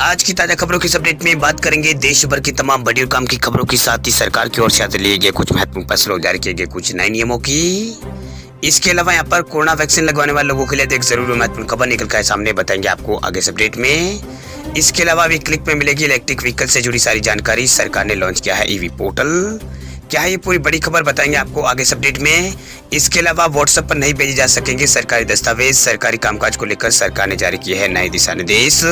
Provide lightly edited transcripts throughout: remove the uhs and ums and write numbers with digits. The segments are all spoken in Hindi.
आज की ताजा खबरों की अपडेट में बात करेंगे देश भर की तमाम बड़ी और काम की खबरों के साथ ही सरकार की ओर से आज लिए गए कुछ महत्वपूर्ण फैसलों, जारी किए गए कुछ नए नियमों की। इसके अलावा यहाँ पर कोरोना वैक्सीन लगवाने वाले लोगों के लिए एक जरूर महत्वपूर्ण खबर निकल कर सामने, बताएंगे आपको आगे इस अपडेट में। इसके अलावा अभी क्लिक में मिलेगी इलेक्ट्रिक व्हीकल से जुड़ी सारी जानकारी। सरकार ने लॉन्च किया है ईवी पोर्टल। क्या है ये पूरी बड़ी खबर, बताएंगे आपको आगे इस अपडेट में। इसके अलावा व्हाट्सएप पर नहीं भेजे जा सकेंगे सरकारी दस्तावेज। सरकारी कामकाज को लेकर सरकार ने जारी किए हैं नए दिशा निर्देश।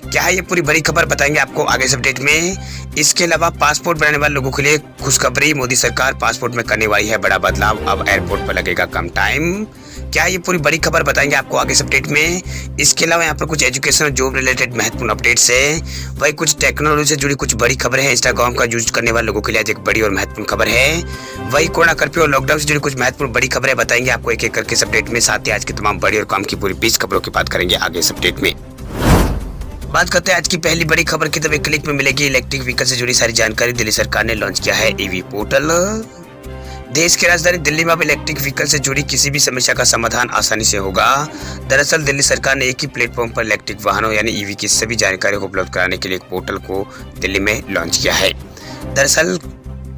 क्या है ये पूरी बड़ी खबर, बताएंगे आपको आगे इस अपडेट में। इसके अलावा पासपोर्ट बनाने वाले लोगों के लिए खुशखबरी, मोदी सरकार पासपोर्ट में करने वाली है बड़ा बदलाव, अब एयरपोर्ट पर लगेगा कम टाइम। क्या है ये पूरी बड़ी खबर, बताएंगे आपको आगे इस अपडेट में। इसके अलावा यहाँ पर कुछ एजुकेशन और जॉब रिलेटेड महत्वपूर्ण अपडेट्स है। वही कुछ टेक्नोलॉजी से जुड़ी कुछ बड़ी खबर है। इंस्टाग्राम का यूज करने वाले लोगों के लिए एक बड़ी और महत्वपूर्ण खबर है। वही कोरोना कर्फ्यू और लॉकडाउन से जुड़ी कुछ महत्वपूर्ण बड़ी खबरें बताएंगे आपको एक एक करके इस अपडेट में। साथ ही आज की तमाम बड़ी और काम की पूरी 20 खबरों की बात करेंगे आगे इस अपडेट में। बात करते हैं आज की पहली बड़ी खबर की, तभी क्लिक में मिलेगी इलेक्ट्रिक व्हीकल से जुड़ी सारी जानकारी। दिल्ली सरकार ने लॉन्च किया है ईवी पोर्टल। देश की राजधानी दिल्ली में अब इलेक्ट्रिक व्हीकल से जुड़ी किसी भी समस्या का समाधान आसानी से होगा। दरअसल दिल्ली सरकार ने एक ही प्लेटफॉर्म पर इलेक्ट्रिक वाहनों यानी ईवी की सभी जानकारी को उपलब्ध कराने के लिए एक पोर्टल को दिल्ली में लॉन्च किया है। दरअसल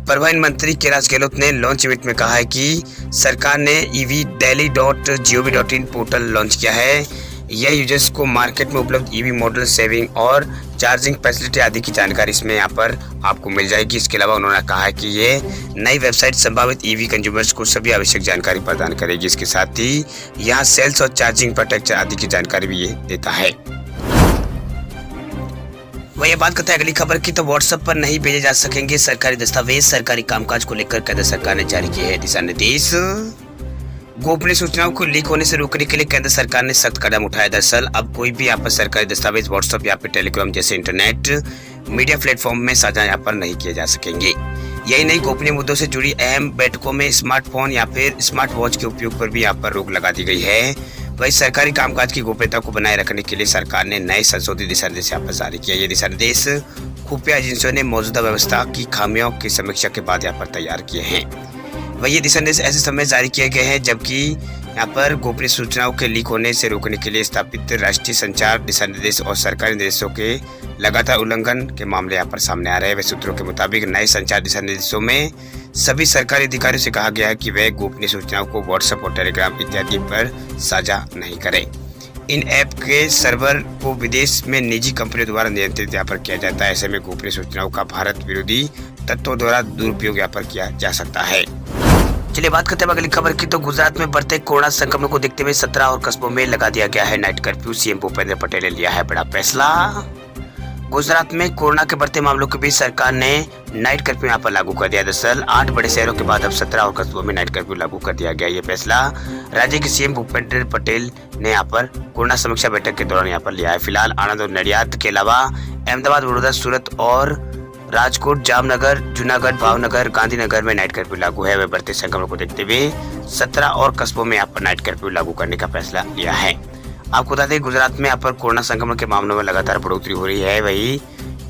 परिवहन मंत्री कैलाश गहलोत ने लॉन्च इवेंट में कहा है कि सरकार ने evdelhi.gov.in पोर्टल लॉन्च किया है। यह यूजर्स को मार्केट में उपलब्ध ईवी मॉडल, सेविंग और चार्जिंग फैसिलिटी आदि की जानकारी इसमें यहाँ पर आपको मिल जाएगी। इसके अलावा उन्होंने कहा है कि ये नई वेबसाइट संभावित ईवी कंज्यूमर्स को सभी आवश्यक जानकारी प्रदान करेगी। इसके साथ ही यहाँ सेल्स और चार्जिंग प्रोटेक्शन आदि की जानकारी भी ये देता है। वही बात करते हैं अगली खबर की, तो व्हाट्सएप पर नहीं भेजे जा सकेंगे सरकारी दस्तावेज। सरकारी कामकाज को लेकर केंद्र सरकार ने जारी किए हैं दिशा निर्देश। गोपनीय सूचनाओं को लीक होने से रोकने के लिए केंद्र सरकार ने सख्त कदम उठाया। दरअसल अब कोई भी यहाँ पर सरकारी दस्तावेज व्हाट्सएप या फिर टेलीग्राम जैसे इंटरनेट मीडिया प्लेटफॉर्म में साझा यहाँ पर नहीं किए जा सकेंगे। यही नहीं, गोपनीय मुद्दों से जुड़ी अहम बैठकों में स्मार्टफोन या फिर स्मार्ट वॉच के उपयोग पर भी यहाँ पर रोक लगा दी गई है। वही सरकारी कामकाज की गोपनीयता को बनाए रखने के लिए सरकार ने नए संशोधित दिशा निर्देश यहाँ पर जारी किया। ये दिशा निर्देश खुफिया एजेंसियों ने मौजूदा व्यवस्था की खामियों की समीक्षा के बाद यहाँ पर तैयार किए हैं। वही ये दिशा निर्देश ऐसे समय जारी किए गए हैं जबकि यहाँ पर गोपनीय सूचनाओं के लीक होने से रोकने के लिए स्थापित राष्ट्रीय संचार दिशा निर्देश और सरकारी निर्देशों के लगातार उल्लंघन के मामले यहाँ पर सामने आ रहे हैं। वे सूत्रों के मुताबिक नए संचार दिशा निर्देशों में सभी सरकारी अधिकारियों से कहा गया है कि वे गोपनीय सूचनाओं को व्हाट्सएप और टेलीग्राम इत्यादि पर साझा नहीं करें। इन ऐप के सर्वर को विदेश में निजी कंपनियों द्वारा नियंत्रित यहाँ पर किया जाता है। ऐसे में गोपनीय सूचनाओं का भारत विरोधी तत्वों द्वारा दुरुपयोग यहाँ पर किया जा सकता है। चलिए बात करते हैं अगली खबर की, तो गुजरात में बढ़ते कोरोना संक्रमण को देखते हुए 17 और कस्बों में लगा दिया गया है night curfew. CM Bhupendra Patel ने लिया है बड़ा फैसला। गुजरात में कोरोना के बढ़ते मामलों के बीच सरकार ने नाइट कर्फ्यू यहाँ पर लागू कर दिया। दरअसल 8 बड़े शहरों के बाद अब 17 और कस्बों में नाइट कर्फ्यू लागू कर दिया गया। ये फैसला राज्य के सीएम भूपेंद्र पटेल ने यहाँ पर कोरोना समीक्षा बैठक के दौरान यहाँ पर लिया है। फिलहाल आनंद और नडियाद के अलावा अहमदाबाद, वडोदरा, सूरत और राजकोट, जामनगर, जूनागढ़, भावनगर, गांधीनगर में नाइट कर्फ्यू लागू है। वे बढ़ते संक्रमण को देखते हुए 17 और कस्बों में यहाँ पर नाइट कर्फ्यू लागू करने का फैसला लिया है। आपको बता दें गुजरात में यहाँ पर कोरोना संक्रमण के मामलों में लगातार बढ़ोतरी हो रही है। वही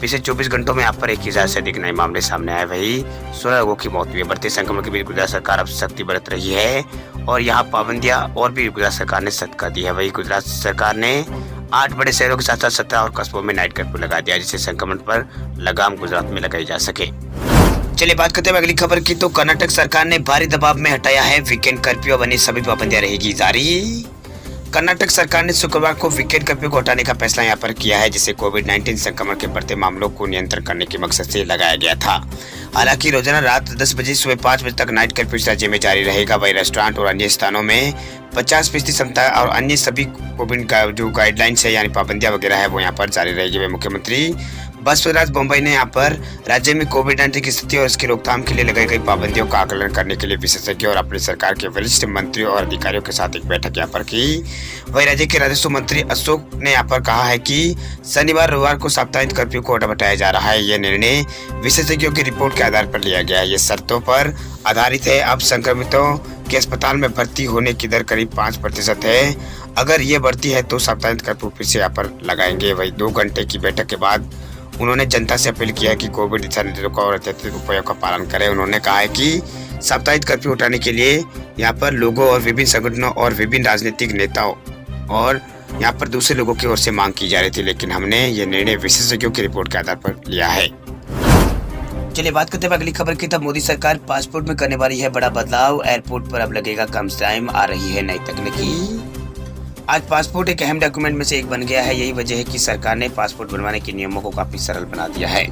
पिछले 24 घंटों में यहाँ पर 1000 से अधिक नए मामले सामने आए। वही 16 लोगों की मौत हुई है। बढ़ते संक्रमण के बीच गुजरात सरकार अब सख्ती बरत रही है और यहाँ पाबंदियां और भी गुजरात सरकार ने सख्त कर दी है। वही गुजरात सरकार ने 8 बड़े शहरों के साथ साथ 17 और कस्बों में नाइट कर्फ्यू लगा दिया, जिससे संक्रमण पर लगाम गुजरात में लगाई जा सके। चलिए बात करते हैं अगली खबर की, तो कर्नाटक सरकार ने भारी दबाव में हटाया है वीकेंड कर्फ्यू। अब अन्य सभी पाबंदियां रहेगी जारी। कर्नाटक सरकार ने शुक्रवार को वीकेंड कर्फ्यू को हटाने का फैसला यहाँ पर किया है, जिसे कोविड-19 संक्रमण के बढ़ते मामलों को नियंत्रण करने के मकसद से लगाया गया था। हालांकि रोजाना रात 10 बजे सुबह 5 बजे तक नाइट कर्फ्यू राज्य में जारी रहेगा। वही रेस्टोरेंट और अन्य स्थानों में 50% क्षमता और अन्य सभी कोविड का जो गाइडलाइंस है यानी पाबंदियां वगैरह है वो यहाँ पर जारी रहेगी। वे मुख्यमंत्री बसवराज बोम्मई ने यहाँ पर राज्य में कोविड-19 की स्थिति और इसकी रोकथाम के लिए लगाई गई पाबंदियों का आकलन करने के लिए विशेषज्ञों और अपनी सरकार के वरिष्ठ मंत्रियों और अधिकारियों के साथ एक बैठक यहाँ पर की। वही राज्य के राजस्व मंत्री अशोक ने यहाँ पर कहा है कि शनिवार रविवार को साप्ताहिक कर्फ्यू को हटाया जा रहा है। यह निर्णय विशेषज्ञों की रिपोर्ट के आधार पर लिया गया है। ये शर्तों पर आधारित है। अब संक्रमितों के अस्पताल में भर्ती होने की दर करीब 5% है। अगर ये बढ़ती है तो साप्ताहिक कर्फ्यू फिर से यहाँ पर लगाएंगे। वही 2 घंटे की बैठक के बाद उन्होंने जनता से अपील किया कि कोविड दिशा निर्देशों का और अत्यधिक उपायों का पालन करें। उन्होंने कहा है कि साप्ताहिक कर्फ्यू उठाने के लिए यहाँ पर लोगों और विभिन्न संगठनों और विभिन्न राजनीतिक नेताओं और यहाँ पर दूसरे लोगों की ओर से मांग की जा रही थी, लेकिन हमने ये निर्णय विशेषज्ञों की रिपोर्ट के आधार पर लिया है। चलिए बात करते हैं अगली खबर की। तब मोदी सरकार पासपोर्ट में करने वाली है बड़ा बदलाव, एयरपोर्ट पर अब लगेगा कम टाइम, आ रही है नई तकनीकी। आज पासपोर्ट एक अहम डॉक्यूमेंट में से एक बन गया है। यही वजह है कि सरकार ने पासपोर्ट बनवाने के नियमों को काफी सरल बना दिया है।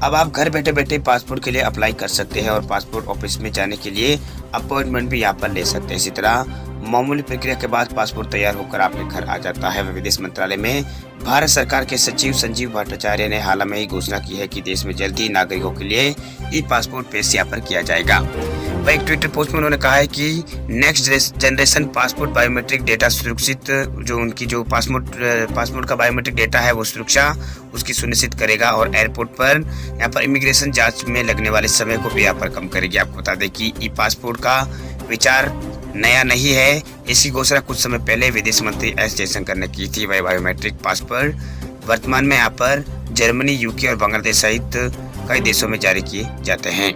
अब आप घर बैठे बैठे पासपोर्ट के लिए अप्लाई कर सकते हैं और पासपोर्ट ऑफिस में जाने के लिए अपॉइंटमेंट भी यहाँ पर ले सकते हैं। इसी तरह मामूली प्रक्रिया के बाद पासपोर्ट तैयार होकर आपके घर आ जाता है। विदेश मंत्रालय में भारत सरकार के सचिव संजीव भट्टाचार्य ने हाल में ही घोषणा की है कि देश में जल्द ही नागरिकों के लिए ई पासपोर्ट पेश यहाँ पर किया जाएगा। वह एक ट्विटर पोस्ट में उन्होंने कहा है कि next generation passport biometric data सुरक्षित, जो उनकी जो पासपोर्ट का बायोमेट्रिक डेटा है वो सुरक्षा उसकी सुनिश्चित करेगा और एयरपोर्ट पर यहाँ पर इमिग्रेशन जांच में लगने वाले समय को भी यहाँ पर कम करेगी। आपको बता दें कि ई पासपोर्ट का विचार नया नहीं है। इसकी घोषणा कुछ समय पहले विदेश मंत्री एस जयशंकर ने की थी। वह बायोमेट्रिक पासपोर्ट वर्तमान में यहाँ पर जर्मनी, यूके और बांग्लादेश सहित कई देशों में जारी किए जाते हैं।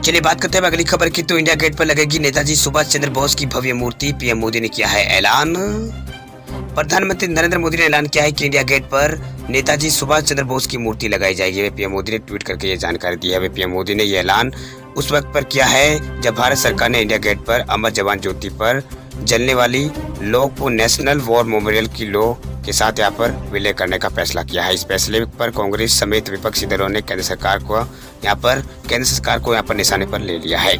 चलिए बात करते हैं अगली खबर की। तो इंडिया गेट पर लगेगी नेताजी सुभाष चंद्र बोस की भव्य मूर्ति, पीएम मोदी ने किया है ऐलान। प्रधानमंत्री नरेंद्र मोदी ने ऐलान किया है कि इंडिया गेट पर नेताजी सुभाष चंद्र बोस की मूर्ति लगाई जाएगी। पीएम मोदी ने ट्वीट करके ये जानकारी दी है। पीएम मोदी ने यह ऐलान उस वक्त पर किया है जब भारत सरकार ने इंडिया गेट पर अमर जवान ज्योति पर जलने वाली लौ को नेशनल वॉर मेमोरियल की लौ के साथ यहाँ पर विलय करने का फैसला किया है। इस फैसले पर कांग्रेस समेत विपक्षी दलों ने केंद्र सरकार को यहाँ पर निशाने पर ले लिया है।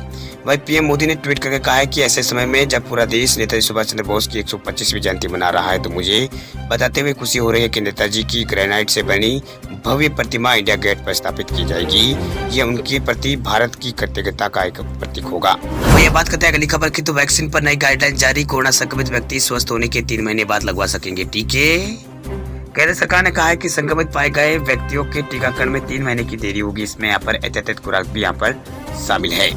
वही पीएम मोदी ने ट्वीट करके कहा है कि ऐसे समय में जब पूरा देश नेताजी सुभाष चंद्र बोस की 125वीं जयंती मना रहा है, तो मुझे बताते हुए खुशी हो रही है कि नेताजी की ग्रेनाइट से बनी भव्य प्रतिमा इंडिया गेट पर स्थापित की जाएगी। ये उनके प्रति भारत की कृतज्ञता का एक प्रतीक होगा। वही बात करते हैं अगली खबर की। तो वैक्सीन पर नई गाइडलाइन जारी, कोरोना संक्रमित व्यक्ति स्वस्थ होने के 3 महीने बाद लगवा सकेंगे टीके। केंद्र सरकार ने कहा है कि संक्रमित पाए गए व्यक्तियों के टीकाकरण में 3 महीने की देरी होगी। इसमें यहाँ पर एहतियाती खुराक भी यहाँ पर शामिल है।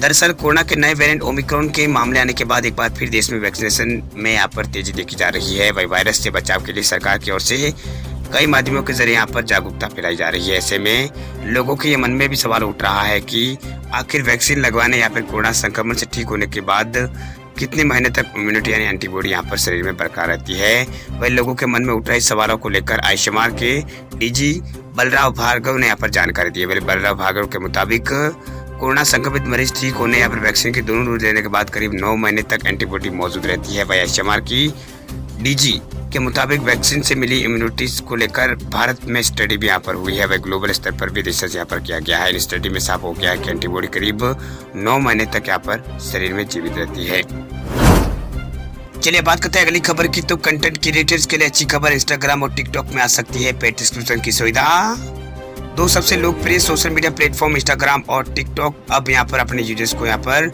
दरअसल कोरोना के नए वेरिएंट ओमिक्रॉन के मामले आने के बाद एक बार फिर देश में वैक्सीनेशन में यहाँ पर तेजी देखी जा रही है। वही वायरस से बचाव के लिए सरकार की ओर से कई माध्यमों के जरिए यहाँ पर जागरूकता फैलाई जा रही है। ऐसे में लोगों के मन में भी सवाल उठ रहा है कि आखिर वैक्सीन लगवाने या फिर कोरोना संक्रमण से ठीक होने के बाद कितने महीने तक इम्यूनिटी यानी एंटीबॉडी यहाँ पर शरीर में बरकरार रहती है। वही लोगों के मन में उठ रहे सवालों को लेकर आयुष्मान के डीजी बलराव भार्गव ने यहाँ पर जानकारी दी है। बलराव भार्गव के मुताबिक कोरोना संक्रमित मरीज ठीक होने या फिर वैक्सीन के दोनों डोज लेने के बाद करीब 9 महीने तक एंटीबॉडी मौजूद रहती है। वही आयुष्मान की डीजी के मुताबिक वैक्सीन से मिली इम्यूनिटी को लेकर भारत में स्टडी भी यहाँ पर हुई है। वह ग्लोबल स्तर पर भी रिसर्च यहाँ पर किया गया है। इस स्टडी में साफ हो गया है कि एंटीबॉडी करीब 9 महीने तक यहाँ पर शरीर में जीवित रहती है। चलिए बात करते हैं अगली खबर की। तो कंटेंट क्रिएटर्स के लिए अच्छी खबर, इंस्टाग्राम और टिकटॉक में आ सकती है पेड सब्सक्रिप्शन की सुविधा। दो सबसे लोकप्रिय सोशल मीडिया प्लेटफॉर्म इंस्टाग्राम और टिकटॉक अब यहाँ पर अपने यूजर्स को यहाँ पर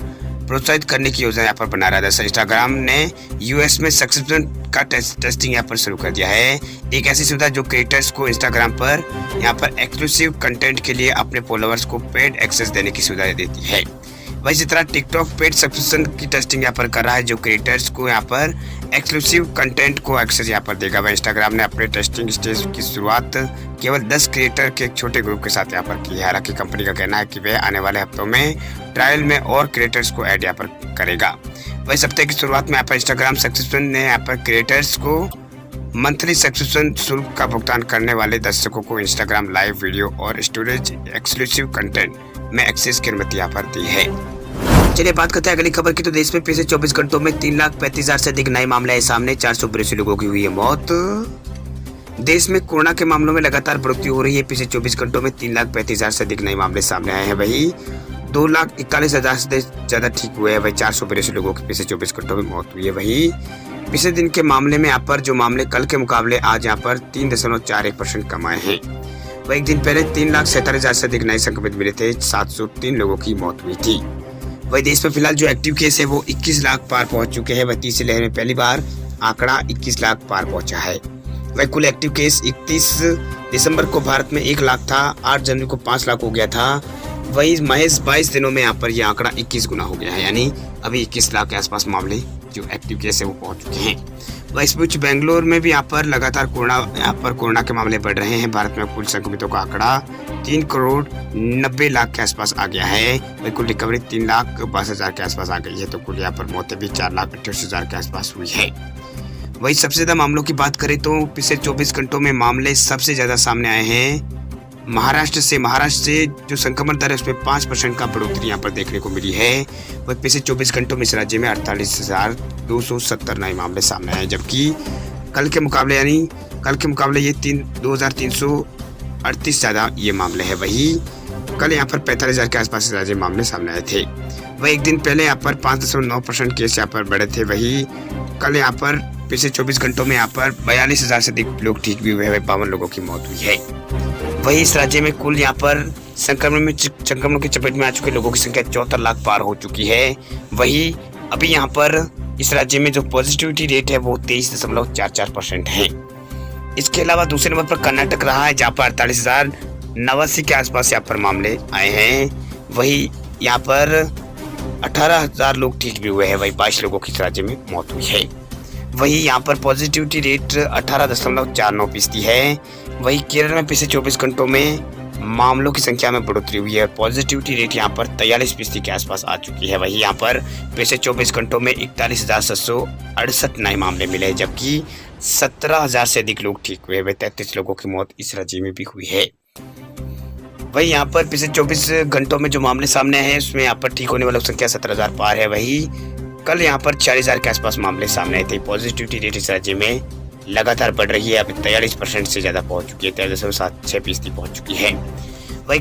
प्रोत्साहित करने की योजना यहाँ पर बना रहा है। इंस्टाग्राम ने यूएस में सब्सक्रिप्शन का टेस्टिंग यहाँ पर शुरू कर दिया है। एक ऐसी सुविधा जो क्रिएटर्स को इंस्टाग्राम पर यहाँ पर एक्सक्लूसिव कंटेंट के लिए अपने फॉलोअर्स को पेड एक्सेस देने की सुविधा देती है। वही इसी तरह टिकटॉक पेड सब्सक्रिप्शन की टेस्टिंग यहाँ पर कर रहा है, जो क्रिएटर्स को यहाँ पर एक्सक्लूसिव कंटेंट को एक्सेस यहाँ पर देगा। वह इंस्टाग्राम ने अपने टेस्टिंग स्टेज की शुरुआत केवल 10 क्रिएटर के एक छोटे ग्रुप के साथ यहाँ पर की है। हालांकि कंपनी का कहना है कि वह आने वाले हफ्तों में ट्रायल में और क्रिएटर्स को ऐड यहाँ पर करेगा। वही सप्ताह की शुरुआत में यहाँ पर इंस्टाग्राम सब्सक्रिप्शन ने यहाँ पर क्रिएटर्स को मंथली सब्सक्रिप्शन शुल्क का भुगतान करने वाले दर्शकों को इंस्टाग्राम लाइव वीडियो और स्टोरेज एक्सक्लूसिव कंटेंट में एक्सेस की अनुमति यहाँ पर दी है। चलिए बात करते हैं अगली खबर की। तो देश में पिछले 24 घंटों में 3,35,000 से अधिक नए मामले आए सामने, 482 लोगों की हुई है मौत। देश में कोरोना के मामलों में लगातार बढ़ोतरी हो रही है। पिछले 24 घंटों में 3,35,000 से अधिक नए मामले सामने आए हैं। वही 2,41,000 से ज्यादा ठीक हुए हैं। वही 482 लोगों की पिछले 24 घंटों में मौत हुई है। वही पिछले दिन के मामले में यहाँ पर जो मामले कल के मुकाबले आज यहाँ पर 3.41% कम आए हैं। वही एक दिन पहले 3,47,000 से अधिक नए संक्रमित मिले थे, 703 लोगों की मौत हुई थी। वही देश में फिलहाल जो एक्टिव केस है वो 21 लाख पार पहुंच चुके हैं। वह तीसरी लहर में पहली बार आंकड़ा 21 लाख पार पहुंचा है। वही कुल एक्टिव केस 31 दिसंबर को भारत में 1 लाख था, 8 जनवरी को 5 लाख हो गया था। वही महज 22 दिनों में यहाँ पर यह आंकड़ा 21 गुना हो गया है, यानी अभी 21 लाख के आसपास मामले जो एक्टिव केस है वो पहुंच चुके हैं। वही इस बीच बेंगलोर में भी यहाँ पर लगातार कोरोना के मामले बढ़ रहे हैं। भारत में कुल संक्रमितों का आंकड़ा 3,90,00,000 के आसपास आ गया है। वही कुल रिकवरी 3,62,000 के आसपास आ गई है। तो कुल यहाँ पर मौतें भी 4,88,000 के आसपास हुई है। वही सबसे ज़्यादा मामलों की बात करें तो पिछले 24 घंटों में मामले सबसे ज़्यादा सामने आए हैं महाराष्ट्र से जो संक्रमण दर है उसमें 5% का बढ़ोतरी यहाँ पर देखने को मिली है। वह पिछले 24 घंटों में इस राज्य में 48,270 नए मामले सामने आए, जबकि कल के मुकाबले ये 2,338 ज़्यादा ये मामले हैं। वही कल यहाँ पर 45,000 के आसपास इस राज्य में मामले सामने आए थे। वही एक दिन पहले यहाँ पर 5.9% केस यहाँ पर बढ़े थे। वही कल यहाँ पर पिछले 24 घंटों में यहाँ पर 42,000 से अधिक लोग ठीक भी हुए हैं। 52 लोगों की मौत हुई है। वही इस राज्य में कुल यहाँ पर संक्रमण की चपेट में आ चुके लोगों की संख्या 74 लाख पार हो चुकी है। वही अभी यहाँ पर इस राज्य में जो पॉजिटिविटी रेट है वो 23.44% है। इसके अलावा दूसरे नंबर पर कर्नाटक रहा है, जहाँ पर 48,089 के आसपास यहाँ पर मामले आए हैं। वही यहाँ पर 18,000 लोग ठीक भी हुए हैं। वही 22 लोगों की इस राज्य में मौत हुई है। वही यहाँ पर पॉजिटिविटी रेट 18.49% है। वही केरल में पिछले 24 घंटों में मामलों की संख्या में बढ़ोतरी हुई है। पॉजिटिविटी रेट यहाँ पर 43% के आसपास आ चुकी है। वही यहाँ पर पिछले 24 घंटों में 41,768 नए मामले मिले, जबकि 17,000 से अधिक लोग ठीक हुए। 33 लोगों की मौत इस राज्य में भी हुई है। वही यहाँ पर पिछले 24 घंटों में जो मामले सामने आए हैं उसमें यहाँ पर ठीक होने वालों की संख्या 17,000 पार है। वही कल यहाँ पर 40,000 के आसपास मामले सामने आए थे। पॉजिटिविटी रेट इस राज्य में लगातार बढ़ रही है। अब 43% से ज़्यादा पहुँच चुकी है, 43.76% पहुँच चुकी है। वही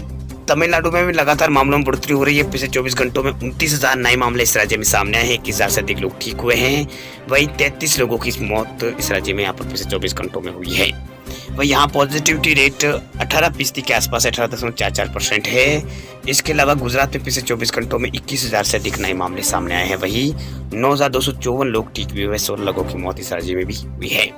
तमिलनाडु में भी लगातार मामलों में बढ़ोतरी हो रही है। पिछले 24 घंटों में 29,000 नए मामले इस राज्य में सामने आए हैं। 21,000 से अधिक लोग ठीक हुए हैं। वही 33 लोगों की मौत इस राज्य में यहाँ पर पिछले 24 घंटों में हुई है। वही यहाँ पॉजिटिविटी रेट 18% के आसपास 18.44% है। इसके अलावा गुजरात में पिछले 24 घंटों में 21,000 से अधिक नए मामले सामने आए हैं। वही 9,254 लोग ठीक भी हुए। 16 लोगों की मौत इस राज्य में भी हुई है।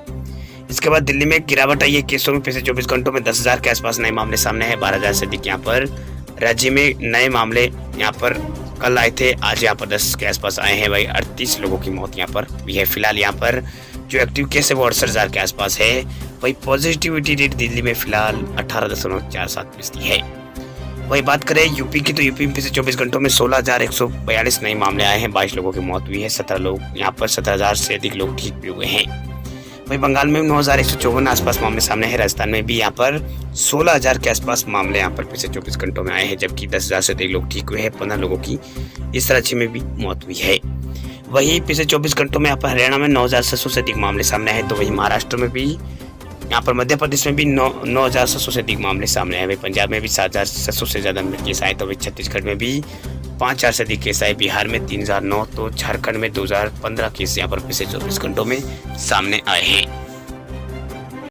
इसके बाद दिल्ली में गिरावट आई है केसों में। पिछले 24 घंटों में 10,000 के आसपास नए मामले सामने हैं। 12,000 से अधिक यहाँ पर राज्य में नए मामले यहाँ पर कल आए थे। आज यहाँ पर 10 के आसपास आए हैं। वही 38 लोगों की मौत यहाँ पर हुई है। फिलहाल यहाँ पर जो एक्टिव केस है वो 68,000 के आसपास है। वही पॉजिटिविटी रेट दिल्ली में फिलहाल 18.47% है। वही बात करें यूपी की, तो यूपी में पिछले 24 घंटों में 16,142 नए मामले आए हैं। 22 लोगों की मौत हुई है। 17,000 से अधिक लोग ठीक भी हुए हैं। वही बंगाल में 9,154 आसपास मामले सामने हैं। राजस्थान में भी यहाँ पर 16,000 के आसपास मामले यहाँ पर पिछले 24 घंटों में आए हैं, जबकि 10,000 से अधिक लोग ठीक हुए हैं। 15 लोगों की इस राज्य में भी मौत हुई है। वही पिछले 24 घंटों में यहाँ पर हरियाणा में 9,700 से अधिक मामले सामने आए। तो वही महाराष्ट्र में भी, यहाँ पर मध्य प्रदेश में भी 9,700 से अधिक मामले सामने आए। वही पंजाब में भी 7,700 से ज़्यादा केस आए। तो वही छत्तीसगढ़ में भी 5,000 से अधिक केस आए। बिहार में 3,009, तो झारखंड में 2,015 केस यहाँ पर पिछले 24 घंटों में सामने आए हैं।